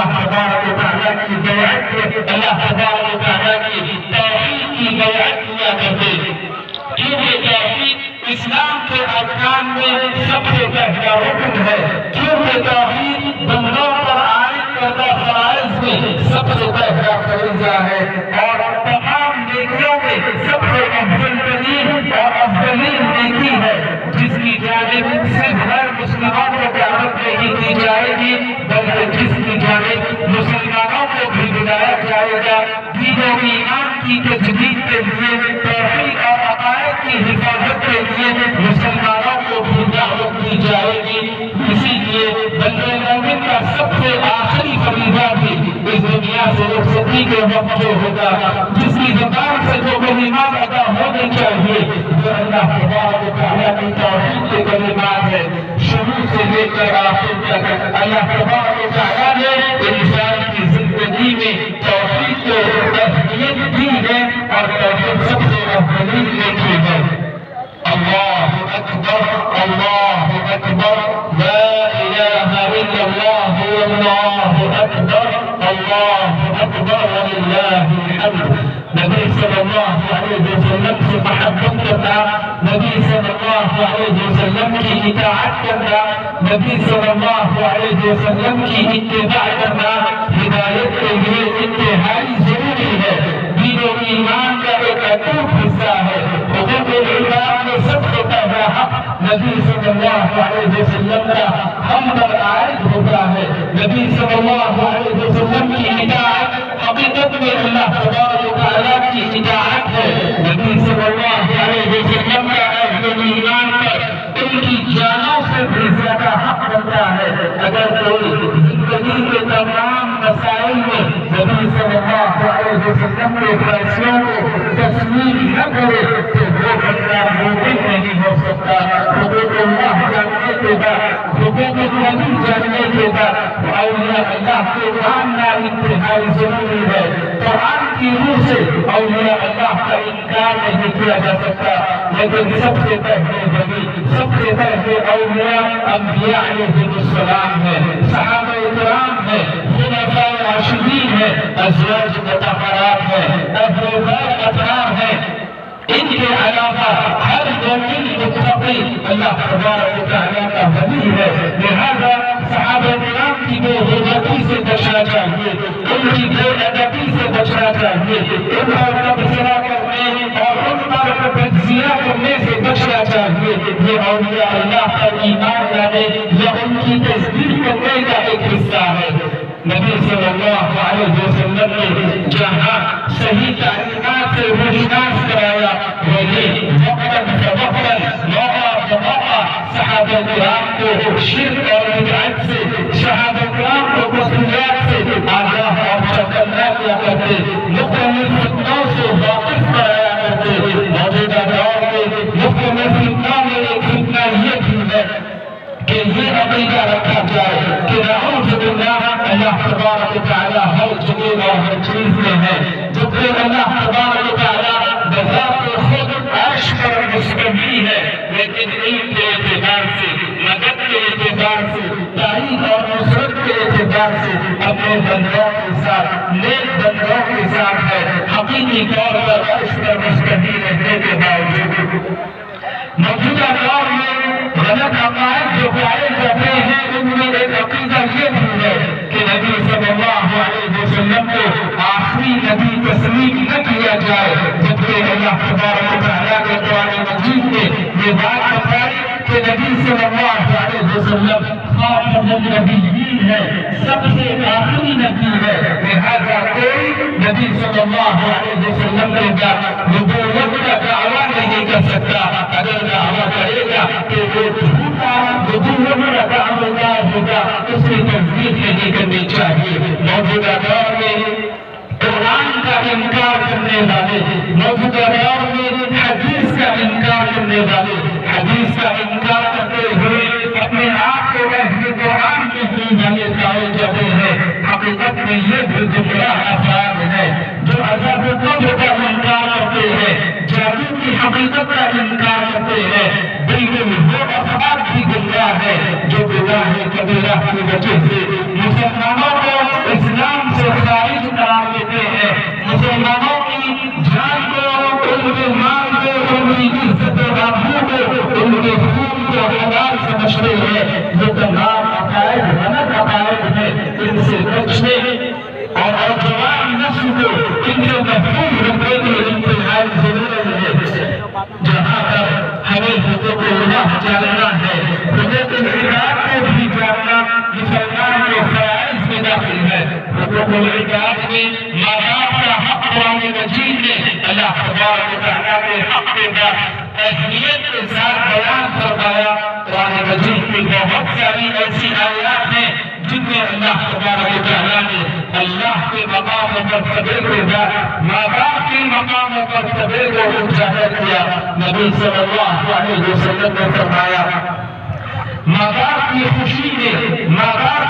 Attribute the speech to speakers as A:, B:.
A: اللہ تبارک و تعالیٰ کی بیعت، اللہ تبارک و تعالیٰ کی توحید کی بیعت کیا کرتے، کیونکہ توحید اسلام کے ارکان میں سب سے پہلا رکن ہے، کیونکہ توحید بندوں پر عائد کردہ فرائض میں سب سے پہلا فریضہ ہے، اور تمام نیکیوں میں سب سے افضل ترین اور افضلین نیکی ہے، جس کی جانب صرف غیر مسلمانوں کو دعوت نہیں دی جائے گی بلکہ جس کی جانب مسلمانوں کو بھی بلایا جائے گا۔ دین و ایمان کی تجدید کے لیے، توحید اور عقائد کی حفاظت کے لیے مسلمانوں کو بھی دعوت دی جائے گی۔ اسی لیے بندے مومن کا سب سے آخری فریضہ بھی اس دنیا سے رخصتی کے وقت جو ہوگا، جس کی زبان سے جو کلمات ادا ہونے چاہیے، جو اللہ تبارک و تعالیٰ کی توحید کے کلمات ہیں، شروع سے لے کر آخر تک اللہ تبارک و تعالیٰ نے انسان کی زندگی میں توحید کو اہمیت دی ہے، اور توحید سب سے افضل نیکی ہے۔ اللہ اکبر، اللہ اکبر، لا الہ الا اللہ، اللہ اکبر، اللہ اکبر وللہ الحمد۔ نبی صلی اللہ علیہ وسلم سے محبت کرنا، نبی صلی اللہ علیہ وسلم کی اطاعت کرنا، نبی صلی اللہ علیہ وسلم کی اتباع کرنا ہدایت کے لیے انتہائی ضروری ہے، دین و ایمان کا ایک اٹوٹ حصہ ہے۔ حقوق العباد میں سب سے پہلا حق نبی صلی اللہ علیہ وسلم کا ہم پر عائد ہوتا ہے۔ نبی صلی اللہ علیہ وسلم کی اطاعت حقیقت میں اللہ تبارک و تعالیٰ کی اطاعت ہے۔ نبی صلی اللہ علیہ وسلم کا اہل ایمان پر ان کی جانوں سے بھی زیادہ حق بنتا ہے۔ اگر کوئی زندگی کے تمام مسائل میں نبی صلی اللہ علیہ وسلم کے فیصلوں کو تسلیم نہ کرے تو وہ بندہ مومن نہیں ہو سکتا۔ حقوق اللہ جاننے کے بعد، حقوق نبی جاننے کے بعد اولیاء اللہ کو ماننا انتہائی ضروری ہے۔ قرآن کی روح سے اولیاء اللہ کا انکار نہیں کیا جا سکتا، لیکن سب سے پہلے نبی، سب سے پہلے اولیاء انبیاء علیہ السلام ہے، صحابہ کرام ہے، خلفاء راشدین ہے، ازواج مطہرات ہے، اہل بیت اطہار ہے۔ ان کے علاوہ ہر مومن متقی اللہ تبارک و تعالیٰ کا ولی ہے، لہذا صحابہ کرام کی بے غیرتی سے بچنا چاہیے، ان کی بے ادبی سے بچنا چاہیے، ان پر تبصرہ کرنے اور ان پر تجزیہ کرنے سے بچنا چاہیے۔ یہ اولیاء اللہ پر ایمان لانے یا ان کی تصدیق کرنے کا ایک حصہ ہے۔ نبی صلی اللہ علیہ وسلم نے جہاں صحیح تعلیمات سے روشناس کرایا، وہی وقتاً فوقتاً، موقع بموقع صحابہ کرام کو شرک اور بدعت سے، صحابہ کرام کو کفریات سے آگاہ اور چوکنا کیا کرتے، مختلف فتنوں سے واقف کرایا کرتے۔ موجودہ دور میں مختلف فتنوں میں ایک فتنہ یہ بھی ہے کہ یہ عقیدہ رکھا جائے کہ نعوذ باللہ اللہ تبارک و تعالیٰ ہر جگہ اور ہر چیز میں ہے، جبکہ اللہ تبارک و تعالیٰ بذات خود عرش پر مستوی ہے، لیکن علم کے اعتبار سے، مدد کے اعتبار سے، تائید اور نصرت کے اعتبار سے اپنے بندوں کے ساتھ، نیک بندوں کے ساتھ ہے، حقیقی طور پر عرش پر مستوی رہنے کے باوجود۔ موجودہ دور میں غلط عقائد جو پائے جاتے ہیں، ان میں ایک عقیدہ یہ بھی ہے کہ نبی صلی اللہ علیہ وسلم کو آخری نبی تسلیم نہ کیا جائے، جبکہ اللہ تبارک و تعالیٰ کے قرآن مجید میں یہ بات بتائی کہ نبی صلی اللہ علیہ وسلم خاتم النبیین ہے، سب سے آخری نبی ہے، لہذا کوئی نبی صلی اللہ علیہ وسلم کے بعد نبوت کا دعویٰ نہیں کر سکتا۔ اگر دعویٰ کرے گا کہ وہ جھوٹا نبوت کا دعویٰ ہوگا، اس کی تصدیق نہیں کرنی چاہیے۔ موجودہ دور میں قرآن کا انکار کرنے والے، موجودہ دور میں حدیث کا انکار کرنے والے، حدیث کا انکار کرتے ہوئے اپنے آپ کو اہل قرآن کہنے والے پائے جاتے ہیں۔ حقیقت میں یہ بھی گمراہ افراد ہیں جو عذاب قبر کا انکار کرتے ہیں، جادو کی حقیقت کا انکار کرتے ہیں۔ بالکل وہ افراد بھی گمراہ ہے جو گناہ کبیرہ کی وجہ سے سمجھتے ہیں جو تمام عقائد غلط عقائد ہیں ان سے بچنے اور نوجوان نسل کو ان سے محفوظ رکھنے کی انتہائی ضرورت ہے۔ جہاں پر ہمیں حقوق اللہ جاننا ہے، حقوق العباد کو بھی جاننا مسلمان کے فرائض میں داخل ہے۔ حقوق العباد میں ماں باپ کا حق قرآن مجید میں اللہ تبارک و تعالیٰ کے حق کے بعد اہمیت کے ساتھ بیان فرمایا۔ قرآن مجید میں بہت ساری ایسی آیات ہیں جن میں اللہ تبارک و تعالیٰ نے اللہ کے مقام و مرتبے کے بعد ماں باپ کے مقام و مرتبے کو اجاگر کیا۔ نبی صلی اللہ علیہ وسلم نے فرمایا ماں باپ کی خوشی میں ماں باپ